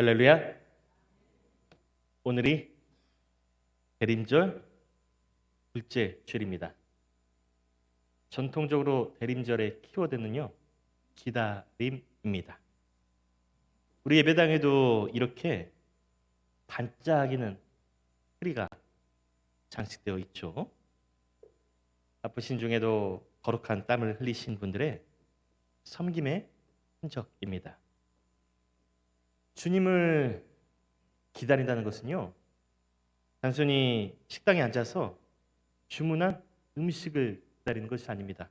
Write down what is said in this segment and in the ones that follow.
할렐루야. 오늘이 대림절 둘째 주일입니다. 전통적으로 대림절의 키워드는요, 기다림입니다. 우리 예배당에도 이렇게 반짝이는 트리가 장식되어 있죠. 바쁘신 중에도 거룩한 땀을 흘리신 분들의 섬김의 흔적입니다. 주님을 기다린다는 것은요, 단순히 식당에 앉아서 주문한 음식을 기다리는 것이 아닙니다.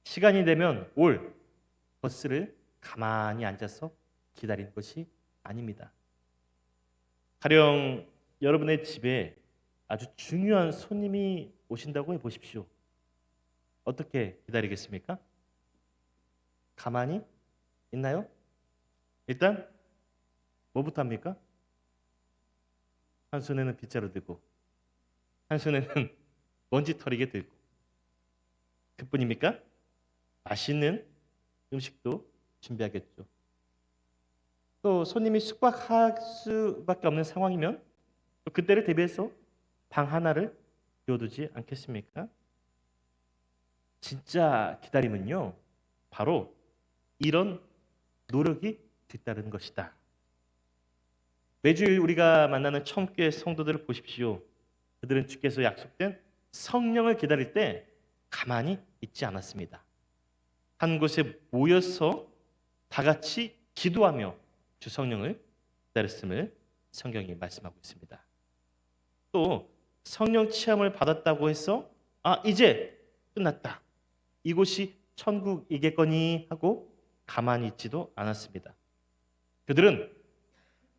시간이 되면 올 버스를 가만히 앉아서 기다리는 것이 아닙니다. 가령 여러분의 집에 아주 중요한 손님이 오신다고 해보십시오. 어떻게 기다리겠습니까? 가만히 있나요? 일단 뭐부터 합니까? 한 손에는 빗자루 들고 한 손에는 먼지 털이게 들고, 그뿐입니까? 맛있는 음식도 준비하겠죠. 또 손님이 숙박할 수밖에 없는 상황이면 또 그때를 대비해서 방 하나를 비워두지 않겠습니까? 진짜 기다림은요, 바로 이런 노력이 뒤따르는 것이다. 매주일 우리가 만나는 처음교회 성도들을 보십시오. 그들은 주께서 약속된 성령을 기다릴 때 가만히 있지 않았습니다. 한 곳에 모여서 다 같이 기도하며 주 성령을 기다렸음을 성경이 말씀하고 있습니다. 또 성령 체험을 받았다고 해서 이제 끝났다, 이곳이 천국이겠거니 하고 가만히 있지도 않았습니다. 그들은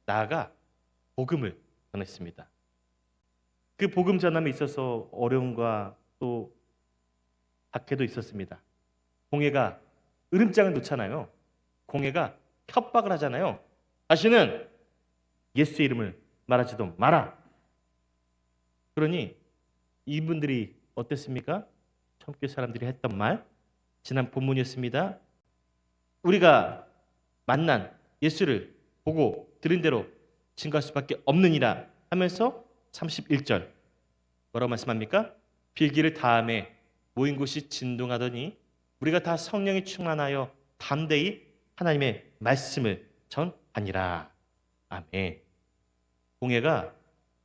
나아가 복음을 전했습니다. 그 복음 전함에 있어서 어려움과 또 박해도 있었습니다. 공회가 으름장을 놓잖아요. 공회가 협박을 하잖아요. 다시는 예수의 이름을 말하지도 마라. 그러니 이분들이 어땠습니까? 처음교회 사람들이 했던 말, 지난 본문이었습니다. 우리가 만난 예수를 보고 들은 대로 증거할 수밖에 없느니라 하면서 31절 뭐라고 말씀합니까? 빌기를 다음에 모인 곳이 진동하더니 우리가 다 성령이 충만하여 담대히 하나님의 말씀을 전하니라. 아멘. 공회가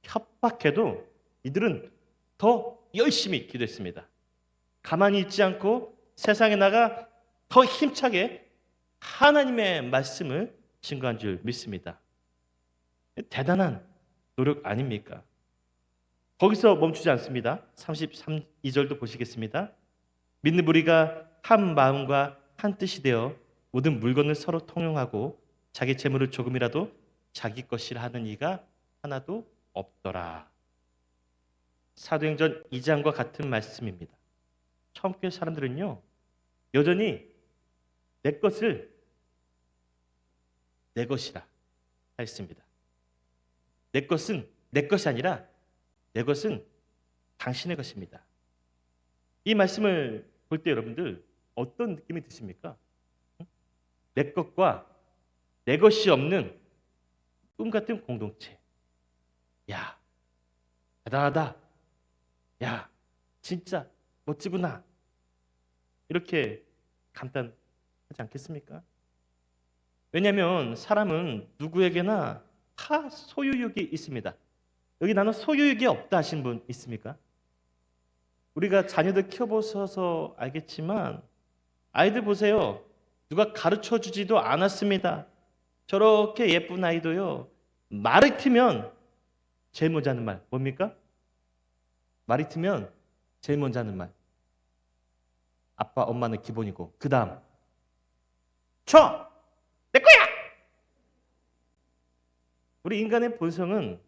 협박해도 이들은 더 열심히 기도했습니다. 가만히 있지 않고 세상에 나가 더 힘차게 하나님의 말씀을 증거한 줄 믿습니다. 대단한 노력 아닙니까? 거기서 멈추지 않습니다. 32절도 보시겠습니다. 믿는 우리가 한 마음과 한 뜻이 되어 모든 물건을 서로 통용하고 자기 재물을 조금이라도 자기 것이라 하는 이가 하나도 없더라. 사도행전 2장과 같은 말씀입니다. 처음교회 사람들은요, 여전히 내 것을 내 것이라 했습니다. 내 것은 내 것이 아니라 내 것은 당신의 것입니다. 이 말씀을 볼 때 여러분들 어떤 느낌이 드십니까? 내 것과 내 것이 없는 꿈 같은 공동체. 야, 대단하다. 야, 진짜 멋지구나. 이렇게 감탄하지 않겠습니까? 왜냐하면 사람은 누구에게나 다 소유욕이 있습니다. 여기 나는 소유욕이 없다 하신 분 있습니까? 우리가 자녀들 키워보셔서 알겠지만 아이들 보세요. 누가 가르쳐주지도 않았습니다. 저렇게 예쁜 아이도요, 말을 트면 제일 먼저 하는 말 뭡니까? 말이 트면 제일 먼저 하는 말, 아빠 엄마는 기본이고 그 다음 줘! 내 거야! 우리 인간의 본성은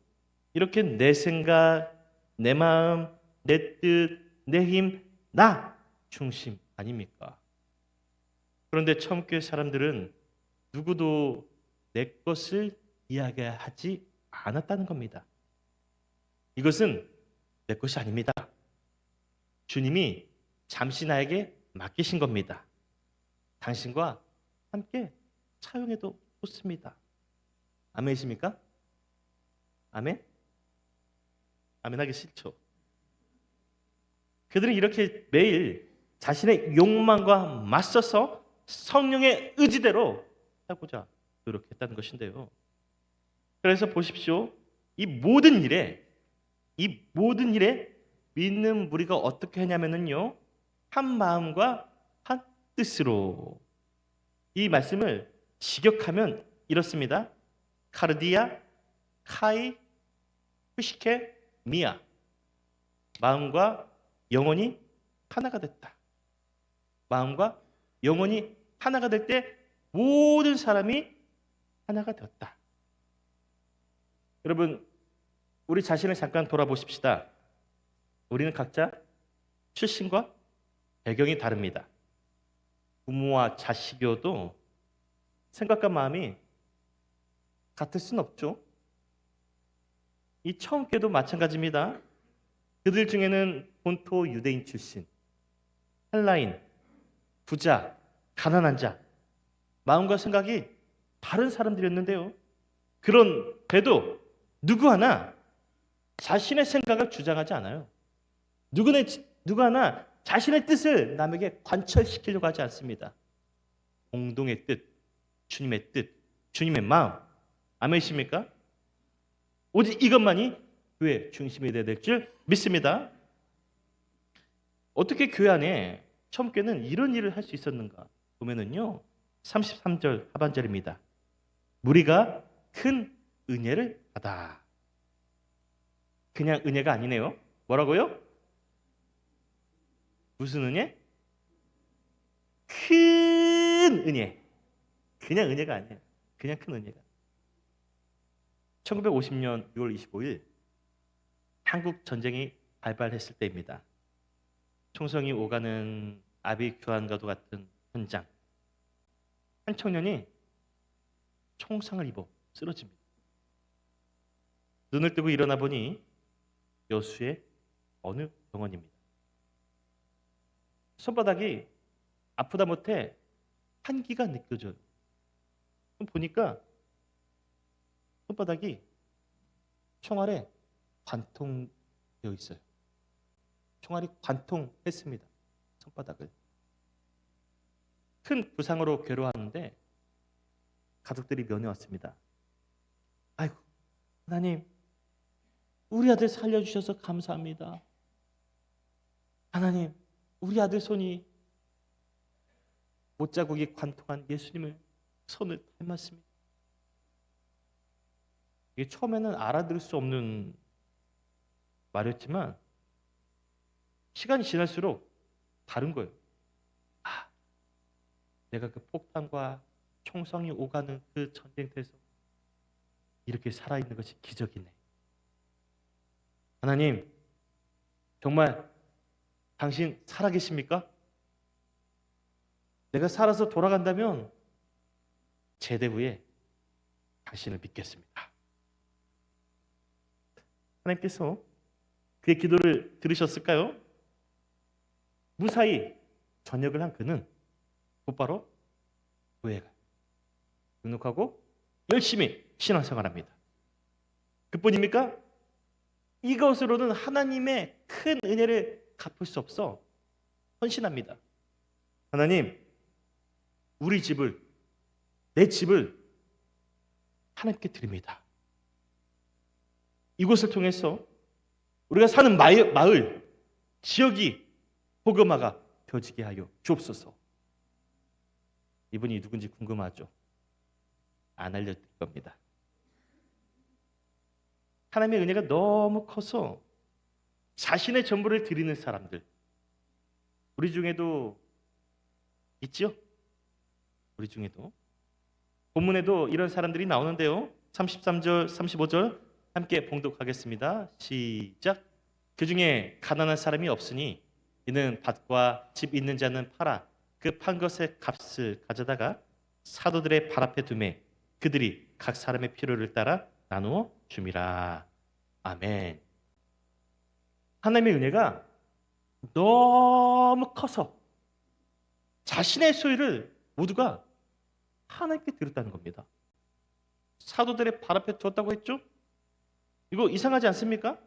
이렇게 내 생각, 내 마음, 내 뜻, 내 힘, 나 중심 아닙니까? 그런데 처음교회 사람들은 누구도 내 것을 이야기하지 않았다는 겁니다. 이것은 내 것이 아닙니다. 주님이 잠시 나에게 맡기신 겁니다. 당신과 함께 사용해도 좋습니다. 아멘이십니까? 아멘? 아멘 하기 싫죠. 그들은 이렇게 매일 자신의 욕망과 맞서서 성령의 의지대로 살고자 노력했다는 것인데요. 그래서 보십시오. 이 모든 일에 믿는 무리가 어떻게 하냐면요. 한 마음과 한 뜻으로. 이 말씀을 직역하면 이렇습니다. 카르디아, 카이, 후시케, 미아. 마음과 영혼이 하나가 됐다. 마음과 영혼이 하나가 될 때 모든 사람이 하나가 되었다. 여러분, 우리 자신을 잠깐 돌아보십시다. 우리는 각자 출신과 배경이 다릅니다. 부모와 자식이어도 생각과 마음이 같을 수는 없죠. 이 처음께도 마찬가지입니다. 그들 중에는 본토 유대인 출신, 헬라인, 부자, 가난한 자, 마음과 생각이 다른 사람들이었는데요. 그런데도 누구 하나 자신의 생각을 주장하지 않아요. 누구 하나 자신의 뜻을 남에게 관철시키려고 하지 않습니다. 공동의 뜻, 주님의 뜻, 주님의 마음. 아멘이십니까? 오직 이것만이 교회의 중심이 되어야 될 줄 믿습니다. 어떻게 교회 안에 처음께는 이런 일을 할 수 있었는가 보면은요. 33절 하반절입니다. 무리가 큰 은혜를 받아. 그냥 은혜가 아니네요. 뭐라고요? 무슨 은혜? 큰 은혜. 그냥 은혜가 아니에요. 그냥 큰 은혜가. 1950년 6월 25일 한국 전쟁이 발발했을 때입니다. 총성이 오가는 아비 규환과도 같은 현장. 한 청년이 총상을 입어 쓰러집니다. 눈을 뜨고 일어나 보니 여수의 어느 병원입니다. 손바닥이 아프다 못해 한기가 느껴져요. 보니까 손바닥이 총알에 관통되어 있어요. 총알이 관통했습니다. 손바닥을. 큰 부상으로 괴로워하는데 가족들이 면회왔습니다. 아이고, 하나님, 우리 아들 살려주셔서 감사합니다. 하나님, 우리 아들 손이 못자국이 관통한 예수님을 손을 닮았습니다. 이게 처음에는 알아들을 수 없는 말이었지만 시간이 지날수록 다른 거예요. 아, 내가 그 폭탄과 총성이 오가는 그 전쟁터에서 이렇게 살아있는 것이 기적이네. 하나님, 정말 당신 살아계십니까? 내가 살아서 돌아간다면 제대 후에 당신을 믿겠습니다. 하나님께서 그의 기도를 들으셨을까요? 무사히 전역을 한 그는 곧바로 교회에 가요. 등록하고 열심히 신앙생활합니다. 그뿐입니까? 이것으로는 하나님의 큰 은혜를 갚을 수 없어 헌신합니다. 하나님, 우리 집을, 내 집을 하나님께 드립니다. 이곳을 통해서 우리가 사는 마을, 지역이 복음화가 펴지게 하여 주옵소서. 이분이 누군지 궁금하죠? 안 알려드릴 겁니다. 하나님의 은혜가 너무 커서 자신의 전부를 드리는 사람들, 우리 중에도 있죠? 우리 중에도. 본문에도 이런 사람들이 나오는데요. 33절, 35절 함께 봉독하겠습니다. 시작. 그 중에 가난한 사람이 없으니 이는 밭과 집 있는 자는 팔아 그 판 것의 값을 가져다가 사도들의 발 앞에 두매 그들이 각 사람의 필요를 따라 나누어 줌이라. 아멘. 하나님의 은혜가 너무 커서 자신의 소유를 모두가 하나님께 드렸다는 겁니다. 사도들의 발 앞에 두었다고 했죠? 이거 이상하지 않습니까?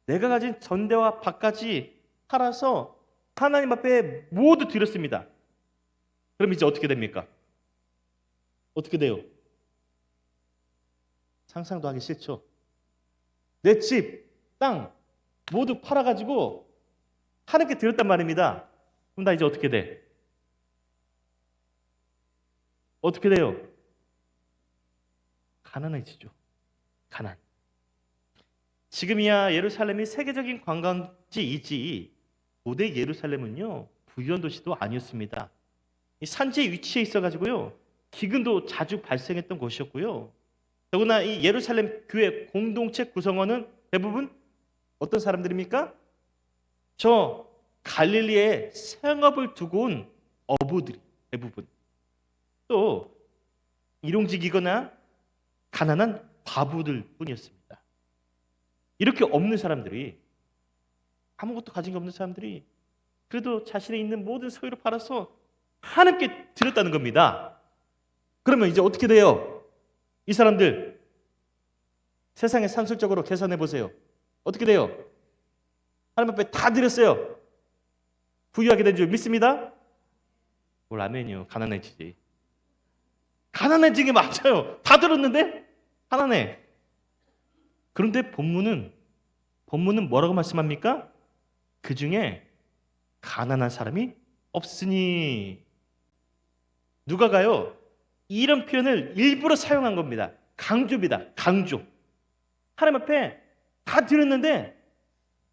내가 가진 전대와 밭까지 팔아서 하나님 앞에 모두 드렸습니다. 그럼 이제 어떻게 됩니까? 어떻게 돼요? 상상도 하기 싫죠? 내 집, 땅 모두 팔아가지고 하나님께 드렸단 말입니다. 그럼 나 이제 어떻게 돼? 어떻게 돼요? 가난해지죠. 가난. 지금이야 예루살렘이 세계적인 관광지이지 고대 예루살렘은요 부유한 도시도 아니었습니다. 이 산지에 위치해 있어가지고요 기근도 자주 발생했던 곳이었고요. 더구나 이 예루살렘 교회 공동체 구성원은 대부분 어떤 사람들입니까? 저 갈릴리에 생업을 두고 온 어부들이 대부분, 또 일용직이거나 가난한 과부들 뿐이었습니다. 이렇게 없는 사람들이, 아무것도 가진 게 없는 사람들이 그래도 자신의 있는 모든 소유를 팔아서 하나님께 드렸다는 겁니다. 그러면 이제 어떻게 돼요? 이 사람들 세상에 산술적으로 계산해 보세요. 어떻게 돼요? 하나님 앞에 다 드렸어요. 부유하게 된 줄 믿습니다? 뭘 아멘이요. 가난해지지. 가난해진 게 맞아요. 다 들었는데 가난해. 그런데 본문은 뭐라고 말씀합니까? 그 중에 가난한 사람이 없으니. 누가가요 이런 표현을 일부러 사용한 겁니다. 강조입니다. 강조. 하나님 앞에 다 드렸는데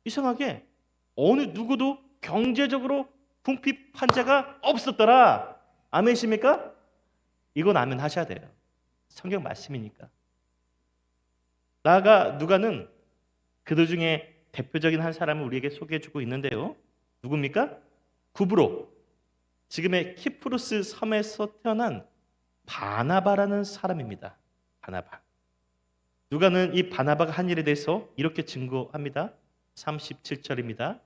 이상하게 어느 누구도 경제적으로 궁핍한 자가 없었더라. 아멘이십니까? 이건 아멘 하셔야 돼요. 성경 말씀이니까. 나아가 누가는 그들 중에 대표적인 한 사람을 우리에게 소개해주고 있는데요. 누굽니까? 구브로, 지금의 키프루스 섬에서 태어난 바나바라는 사람입니다. 바나바. 누가는 이 바나바가 한 일에 대해서 이렇게 증거합니다. 37절입니다.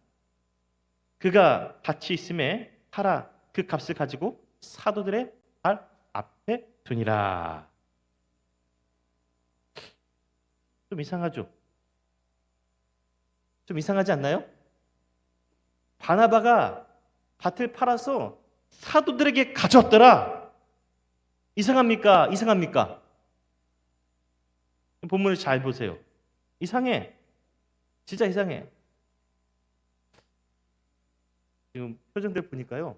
그가 밭이 있음에 팔아 그 값을 가지고 사도들의 발 앞에 두니라. 좀 이상하죠? 좀 이상하지 않나요? 바나바가 밭을 팔아서 사도들에게 가져왔더라. 이상합니까? 이상합니까? 본문을 잘 보세요. 이상해. 진짜 이상해. 지금 표정들 보니까요.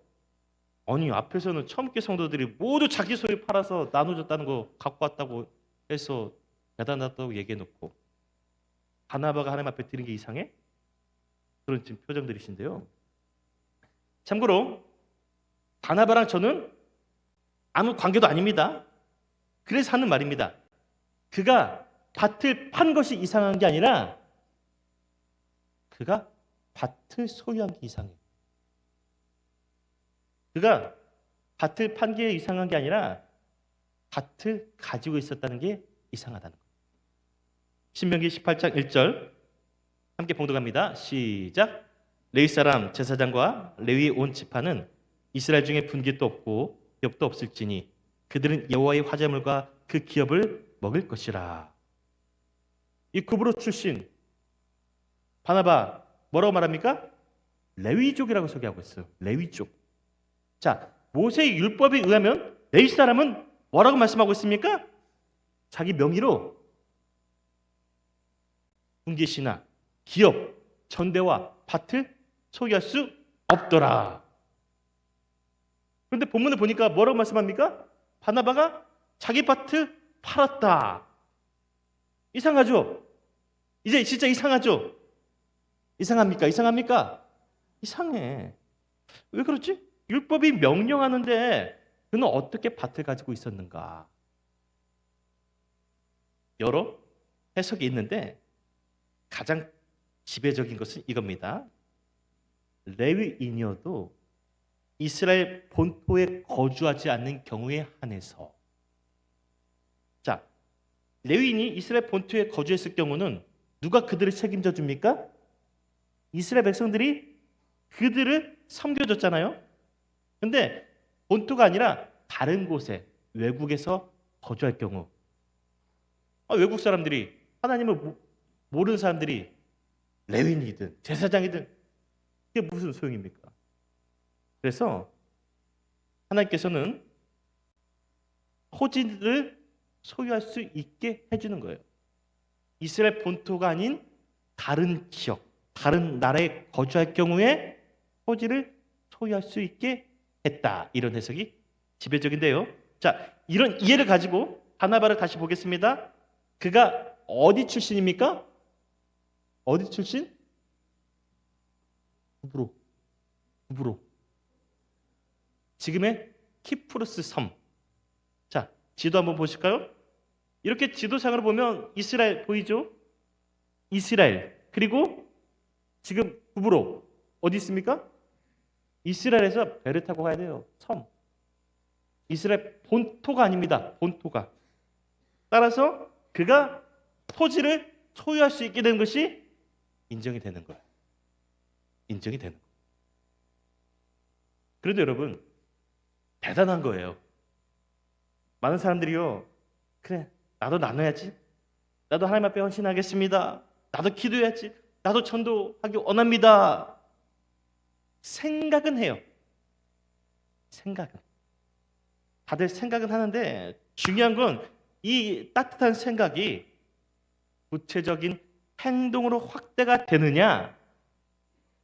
아니 앞에서는 처음께 성도들이 모두 자기 소유 팔아서 나눠줬다는 거 갖고 왔다고 해서 대단하다고 얘기해놓고 바나바가 하나님 앞에 드린 게 이상해? 그런 지금 표정들이신데요. 참고로 바나바랑 저는 아무 관계도 아닙니다. 그래서 하는 말입니다. 그가 밭을 판 것이 이상한 게 아니라 그가 밭을 소유한 게 이상해요. 그가 밭을 판 게 이상한 게 아니라 밭을 가지고 있었다는 게 이상하다는 거예요. 신명기 18장 1절 함께 봉독합니다. 시작. 레위 사람 제사장과 레위 온 지파는 이스라엘 중에 분깃도 없고 기업도 없을지니 그들은 여호와의 화제물과 그 기업을 먹을 것이라. 이 구브로 출신 바나바 뭐라고 말합니까? 레위족이라고 소개하고 있어요. 레위족. 자, 모세의 율법에 의하면 레위 사람은 뭐라고 말씀하고 있습니까? 자기 명의로 분깃이나 기업, 전대와 밭을 소유할 수 없더라. 그런데 본문을 보니까 뭐라고 말씀합니까? 바나바가 자기 밭을 팔았다. 이상하죠? 이제 진짜 이상하죠? 이상합니까? 이상합니까? 이상해. 왜 그렇지? 율법이 명령하는데 그는 어떻게 밭을 가지고 있었는가? 여러 해석이 있는데 가장 지배적인 것은 이겁니다. 레위인이어도 이스라엘 본토에 거주하지 않는 경우에 한해서, 자, 레위인이 이스라엘 본토에 거주했을 경우는 누가 그들을 책임져 줍니까? 이스라엘 백성들이 그들을 섬겨줬잖아요. 근데 본토가 아니라 다른 곳에 외국에서 거주할 경우 외국 사람들이 하나님을 모르는 사람들이 레위인이든 제사장이든 이게 무슨 소용입니까? 그래서 하나님께서는 토지를 소유할 수 있게 해주는 거예요. 이스라엘 본토가 아닌 다른 지역, 다른 나라에 거주할 경우에 토지를 소유할 수 있게 했다. 이런 해석이 지배적인데요. 자, 이런 이해를 가지고 바나바를 다시 보겠습니다. 그가 어디 출신입니까? 어디 출신? 구브로. 지금의 키프로스 섬. 자, 지도 한번 보실까요? 이렇게 지도상으로 보면 이스라엘 보이죠? 이스라엘. 그리고 지금 구브로 어디 있습니까? 이스라엘에서 배를 타고 가야 돼요. 섬. 이스라엘 본토가 아닙니다. 본토가. 따라서 그가 토지를 소유할 수 있게 되는 것이 인정이 되는 거예요. 인정이 되는 거예요. 그래도 여러분 대단한 거예요. 많은 사람들이요. 그래, 나도 나눠야지. 나도 하나님 앞에 헌신하겠습니다. 나도 기도해야지. 나도 전도하기 원합니다. 생각은 해요. 생각은. 다들 생각은 하는데 중요한 건 이 따뜻한 생각이 구체적인 행동으로 확대가 되느냐,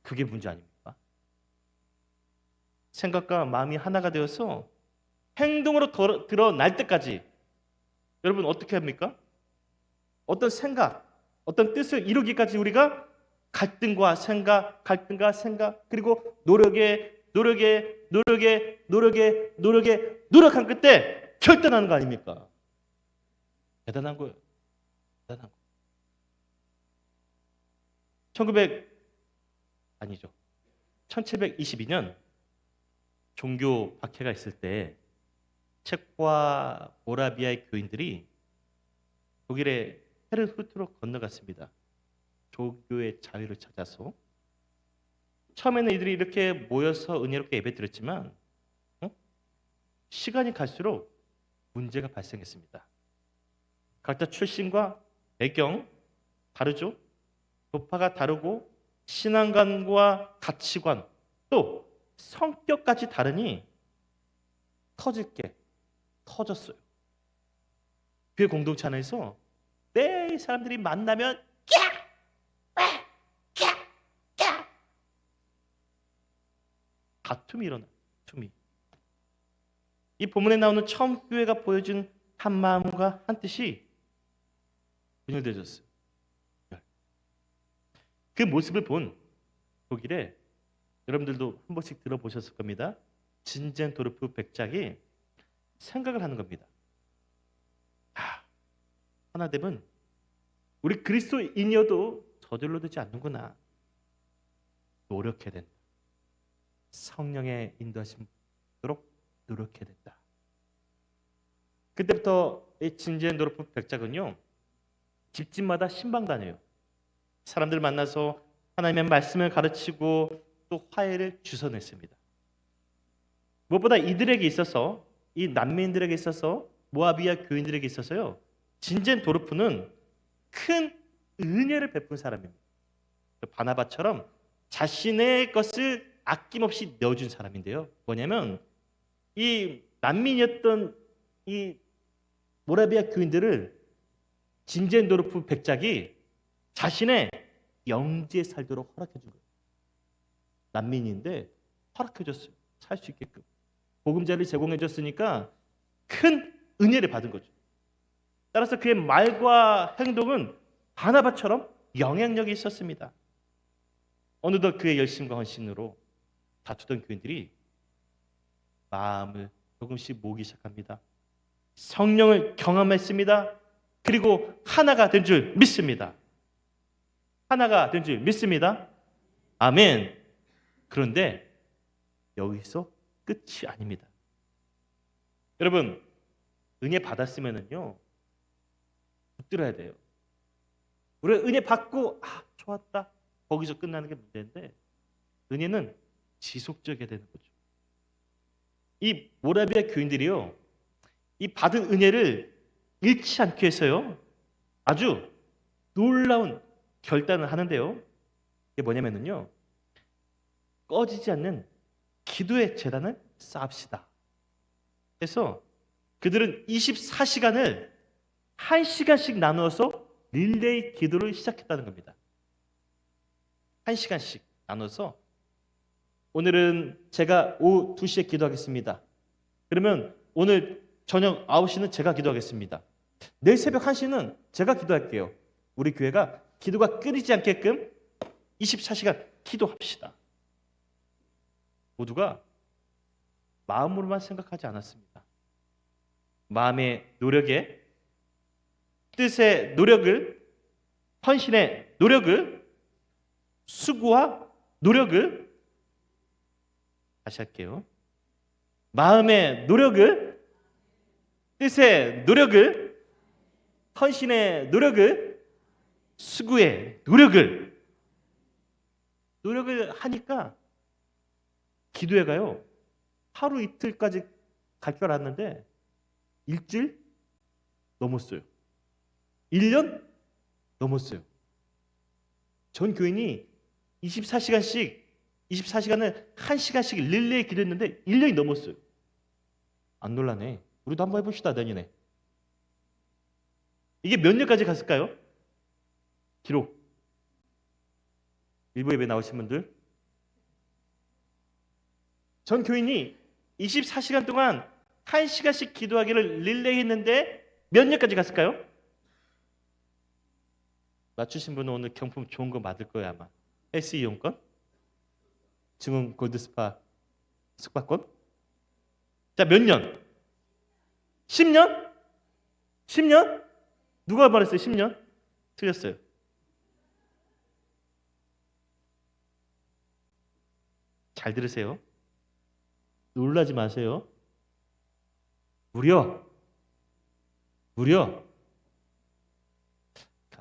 그게 문제 아닙니까? 생각과 마음이 하나가 되어서 행동으로 드러날 때까지 여러분 어떻게 합니까? 어떤 생각, 어떤 뜻을 이루기까지 우리가 갈등과 생각 그리고 노력한 끝에 결단하는 거 아닙니까? 대단한 거예요. 대단한 거. 1722년 종교 박해가 있을 때 체코와 모라비아의 교인들이 독일의 헤르후트로 건너갔습니다. 종교의 자유를 찾아서. 처음에는 이들이 이렇게 모여서 은혜롭게 예배드렸지만 시간이 갈수록 문제가 발생했습니다. 각자 출신과 배경 다르죠. 교파가 다르고 신앙관과 가치관 또 성격까지 다르니 터질 게 터졌어요. 교회 공동체 안에서 매일 사람들이 만나면 다툼이 일어나요. 다툼이. 이 본문에 나오는 처음 교회가 보여준 한 마음과 한 뜻이 분열되어졌어요. 그 모습을 본 독일에 여러분들도 한 번씩 들어보셨을 겁니다. 진젠도르프 백작이 생각을 하는 겁니다. 하나됨은 우리 그리스도인이어도 저절로 되지 않는구나. 노력해야 된다. 성령의 인도하심도록 노력해야 된다. 그때부터 이 진젠도르프 백작은요, 집집마다 신방 다녀요. 사람들 만나서 하나님의 말씀을 가르치고 또 화해를 주선했습니다. 무엇보다 이들에게 있어서, 이 난민들에게 있어서, 모아비아 교인들에게 있어서요, 진젠도르프는 큰 은혜를 베푼 사람입니다. 바나바처럼 자신의 것을 아낌없이 내어준 사람인데요. 뭐냐면 이 난민이었던 이 모라비아 교인들을 진젠도르프 백작이 자신의 영지에 살도록 허락해 준 거예요. 난민인데 허락해 줬어요. 살 수 있게끔. 보금자리를 제공해 줬으니까 큰 은혜를 받은 거죠. 따라서 그의 말과 행동은 바나바처럼 영향력이 있었습니다. 어느덧 그의 열심과 헌신으로 다투던 교인들이 마음을 조금씩 모으기 시작합니다. 성령을 경험했습니다. 그리고 하나가 된 줄 믿습니다. 하나가 된 줄 믿습니다. 아멘. 그런데 여기서 끝이 아닙니다. 여러분, 은혜 받았으면은요, 붙들어야 돼요. 우리가 은혜 받고 좋았다. 거기서 끝나는 게 문제인데 은혜는 지속적이어야 되는 거죠. 이 모라비아 교인들이요, 이 받은 은혜를 잃지 않기 위해서요, 아주 놀라운 결단을 하는데요. 이게 뭐냐면요. 꺼지지 않는 기도의 재단을 쌓읍시다. 그래서 그들은 24시간을 1시간씩 나누어서 릴레이 기도를 시작했다는 겁니다. 1시간씩 나눠서 오늘은 제가 오후 2시에 기도하겠습니다. 그러면 오늘 저녁 9시는 제가 기도하겠습니다. 내일 새벽 1시는 제가 기도할게요. 우리 교회가 기도가 끊이지 않게끔 24시간 기도합시다. 모두가 마음으로만 생각하지 않았습니다. 마음의 노력에, 뜻의 노력을, 헌신의 노력을, 수고와 노력을, 다시 할게요. 마음의 노력을, 뜻의 노력을, 헌신의 노력을, 수고의 노력을 하니까 기도회가요 하루 이틀까지 갈 줄 알았는데 일주일 넘었어요. 1년 넘었어요. 전 교인이 24시간을 1시간씩 릴레이 기도했는데 1년이 넘었어요. 안 놀라네. 우리도 한번 해봅시다. 내년에. 이게 몇 년까지 갔을까요? 기록. 일부 예배 나오신 분들. 전 교인이 24시간 동안 1시간씩 기도하기를 릴레이 했는데 몇 년까지 갔을까요? 맞추신 분은 오늘 경품 좋은 거 받을 거예요 아마. 헬스 이용권, 증흥 골드스파 숙박권. 자, 몇 년? 10년? 10년? 누가 말했어요? 10년? 틀렸어요. 잘 들으세요. 놀라지 마세요. 무려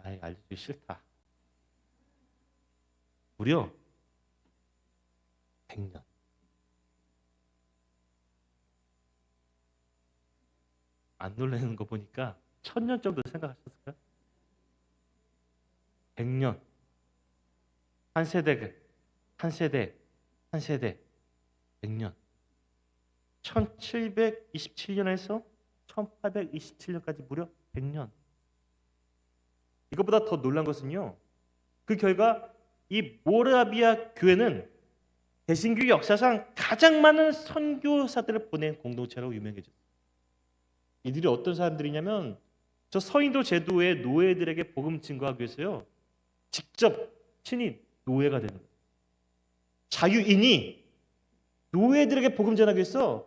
알려주기 싫다. 무려 100년. 안 놀라는 거 보니까 1000년 정도 생각하셨을까요? 100년. 한 세대 100년. 1727년에서 1827년까지 무려 100년. 이것보다 더 놀란 것은요. 그 결과 이 모라비아 교회는 개신교 역사상 가장 많은 선교사들을 보낸 공동체라고 유명해졌어요. 이들이 어떤 사람들이냐면 저 서인도 제도의 노예들에게 복음 증거하기 위해서요. 직접 친히 노예가 되는 거예요. 자유인이 노예들에게 복음 전하기 위해서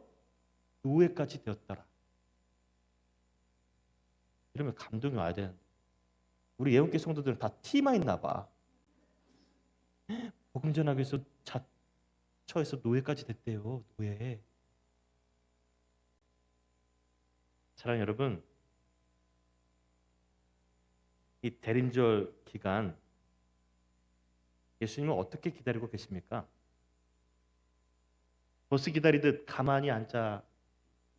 노예까지 되었더라. 이러면 감동이 와야 되는데 우리 예언교 성도들은 다 티만 있나 봐. 복음 전하기 위해서 자처에서 노예까지 됐대요. 노예. 사랑하는 여러분, 이 대림절 기간 예수님은 어떻게 기다리고 계십니까? 버스 기다리듯 가만히 앉아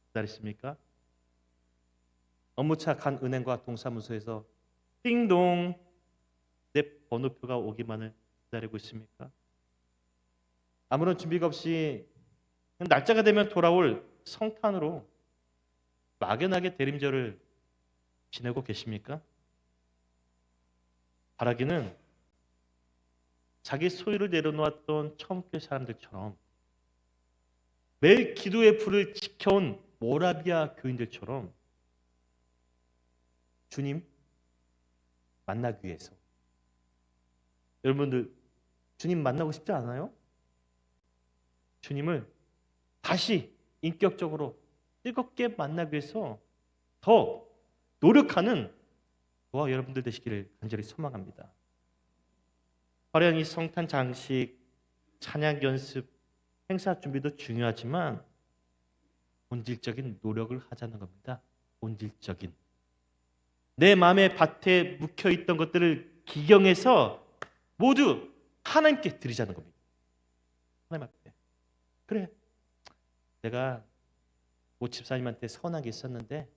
기다리십니까? 업무차 간 은행과 동사무소에서 띵동 내 번호표가 오기만을 기다리고 있습니까? 아무런 준비가 없이 날짜가 되면 돌아올 성탄으로 막연하게 대림절을 지내고 계십니까? 바라기는 자기 소유를 내려놓았던 처음교 사람들처럼 매일 기도의 불을 지켜온 모라비아 교인들처럼 주님 만나기 위해서. 여러분들 주님 만나고 싶지 않아요? 주님을 다시 인격적으로 뜨겁게 만나기 위해서 더 노력하는 저와 여러분들 되시기를 간절히 소망합니다. 화려한 이 성탄 장식, 찬양 연습, 행사 준비도 중요하지만 본질적인 노력을 하자는 겁니다. 본질적인. 내 마음의 밭에 묵혀있던 것들을 기경해서 모두 하나님께 드리자는 겁니다. 하나님 앞에. 그래, 내가 오 집사님한테 서운하게 있었는데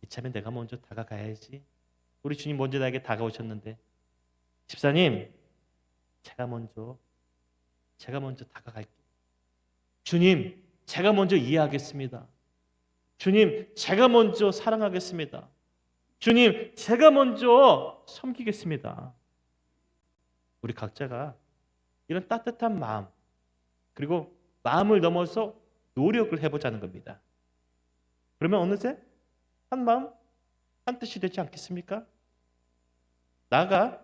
이참에 내가 먼저 다가가야지. 우리 주님 먼저 나에게 다가오셨는데, 집사님, 제가 먼저 다가갈게요. 주님, 제가 먼저 이해하겠습니다. 주님, 제가 먼저 사랑하겠습니다. 주님, 제가 먼저 섬기겠습니다. 우리 각자가 이런 따뜻한 마음, 그리고 마음을 넘어서 노력을 해보자는 겁니다. 그러면 어느새 한 마음, 한 뜻이 되지 않겠습니까? 나가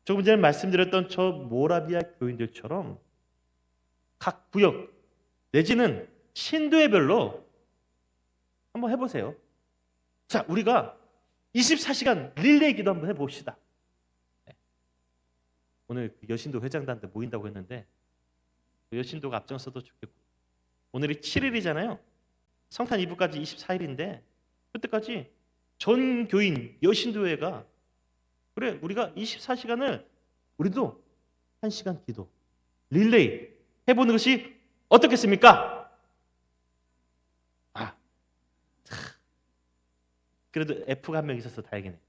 조금 전에 말씀드렸던 저 모라비아 교인들처럼 각 구역 내지는 신도회별로 한번 해보세요. 자, 우리가 24시간 릴레이 기도 한번 해봅시다. 오늘 여신도 회장단들 모인다고 했는데 여신도가 앞장서도 좋겠고, 오늘이 7일이잖아요. 성탄 이브까지 24일인데 그때까지 전 교인 여신도회가 그래, 우리가 24시간을 우리도 1시간 기도 릴레이 해보는 것이 어떻겠습니까? 그래도 F가 한 명 있어서 다행이네.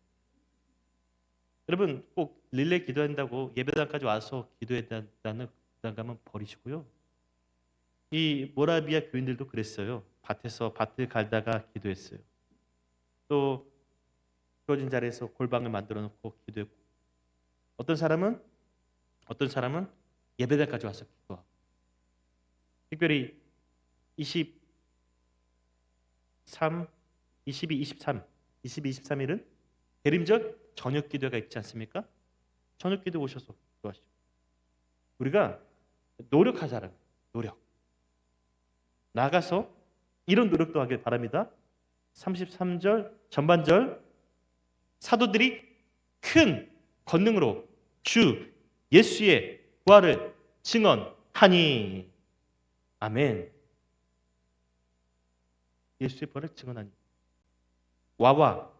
여러분 꼭 릴레이 기도한다고 예배당까지 와서 기도했다는 부담감은 버리시고요. 이 모라비아 교인들도 그랬어요. 밭을 갈다가 기도했어요. 또 주어진 자리에서 골방을 만들어 놓고 기도했고, 어떤 사람은 예배당까지 와서 기도하고, 특별히 23, 23일은 대림절 저녁 기도가 있지 않습니까? 저녁 기도 오셔서 기도하시고, 우리가 노력하자는 노력, 나가서 이런 노력도 하길 바랍니다. 33절 전반절, 사도들이 큰 권능으로 주 예수의 부활을 증언하니. 아멘. 예수의 부활을 증언하니. 와와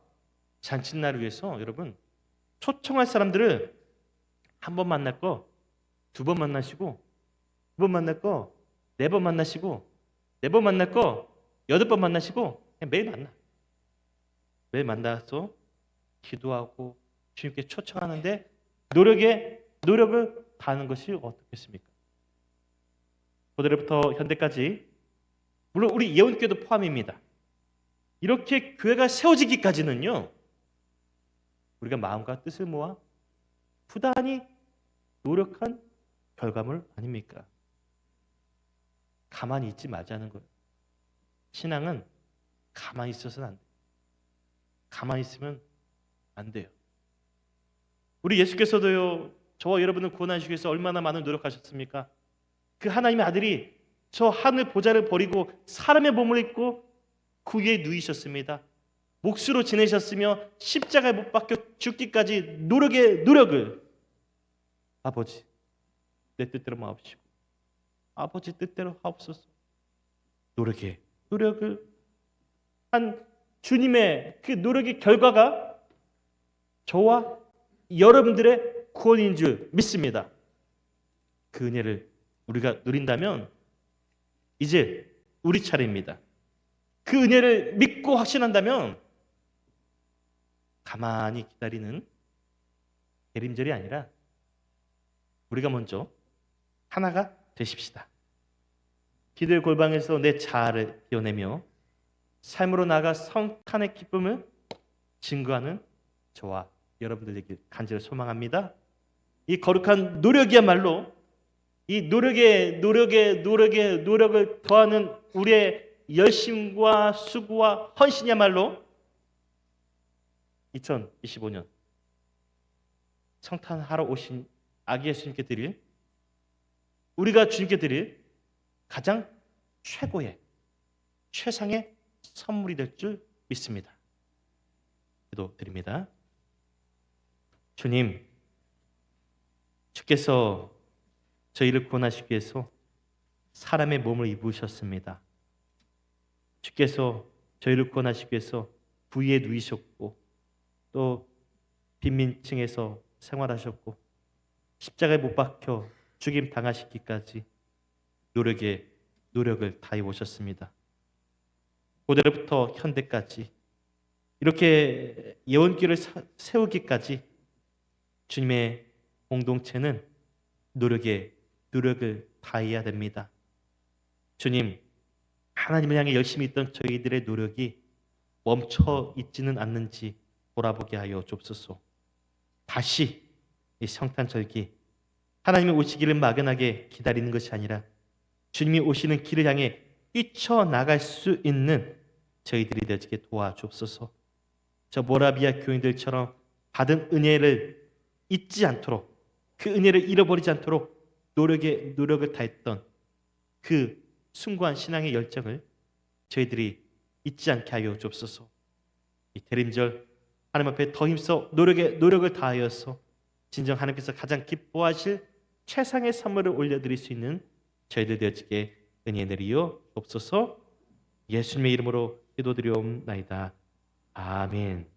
잔칫날을 위해서 여러분 초청할 사람들을 한 번 만날 거 두 번 만나시고, 두 번 만날 거 네 번 만나시고, 네 번 만날 거 8번 만나시고, 그냥 매일 만나서 기도하고 주님께 초청하는데 노력을 다하는 것이 어떻겠습니까? 고대로부터 현대까지, 물론 우리 예언교회도 포함입니다. 이렇게 교회가 세워지기까지는요, 우리가 마음과 뜻을 모아 부단히 노력한 결과물 아닙니까? 가만히 있지 말자는 거예요. 신앙은 가만히 있어서는 안 돼요. 가만히 있으면 안 돼요. 우리 예수께서도요, 저와 여러분을 구원하시기 위해서 얼마나 많은 노력하셨습니까? 그 하나님의 아들이 저 하늘 보좌를 버리고 사람의 몸을 입고 그 위에 누이셨습니다. 몫으로 지내셨으며 십자가에 못 박혀 죽기까지 노력을, 아버지 내 뜻대로 마옵시고 아버지 뜻대로 하옵소서. 노력을 한 주님의 그 노력의 결과가 저와 여러분들의 구원인 줄 믿습니다. 그 은혜를 우리가 누린다면 이제 우리 차례입니다. 그 은혜를 믿고 확신한다면 가만히 기다리는 대림절이 아니라 우리가 먼저 하나가 되십시다. 기도의 골방에서 내 자아를 비워내며 삶으로 나가 성탄의 기쁨을 증거하는 저와 여러분들 되길 간절히 소망합니다. 이 거룩한 노력이야말로, 이 노력을 더하는 우리의 열심과 수고와 헌신이야말로 2025년 성탄하러 오신 아기 예수님께 드릴, 우리가 주님께 드릴 가장 최상의 선물이 될 줄 믿습니다. 기도드립니다. 주님, 주께서 저희를 구원하시기 위해서 사람의 몸을 입으셨습니다. 주께서 저희를 구원하시기 위해서 부위에 누이셨고, 또 빈민층에서 생활하셨고, 십자가에 못 박혀 죽임 당하시기까지 노력을 다해 오셨습니다. 고대로부터 현대까지 이렇게 예언교회를 세우기까지 주님의 공동체는 노력을 다해야 됩니다. 주님, 하나님을 향해 열심히 있던 저희들의 노력이 멈춰 있지는 않는지 돌아보게 하여 주옵소서. 다시 이 성탄절기 하나님의 오시기를 막연하게 기다리는 것이 아니라 주님이 오시는 길을 향해 뛰쳐나갈 수 있는 저희들이 되게 도와주옵소서. 저 모라비아 교인들처럼 받은 은혜를 잊지 않도록, 그 은혜를 잃어버리지 않도록 노력을 다했던 그 숭고한 신앙의 열정을 저희들이 잊지 않게 하여 주옵소서. 이 대림절 하나님 앞에 더 힘써 노력을 다하여서 진정 하나님께서 가장 기뻐하실 최상의 선물을 올려드릴 수 있는 저희들 되어지게 은혜 내리어 주옵소서. 예수님의 이름으로 기도드리옵나이다. 아멘.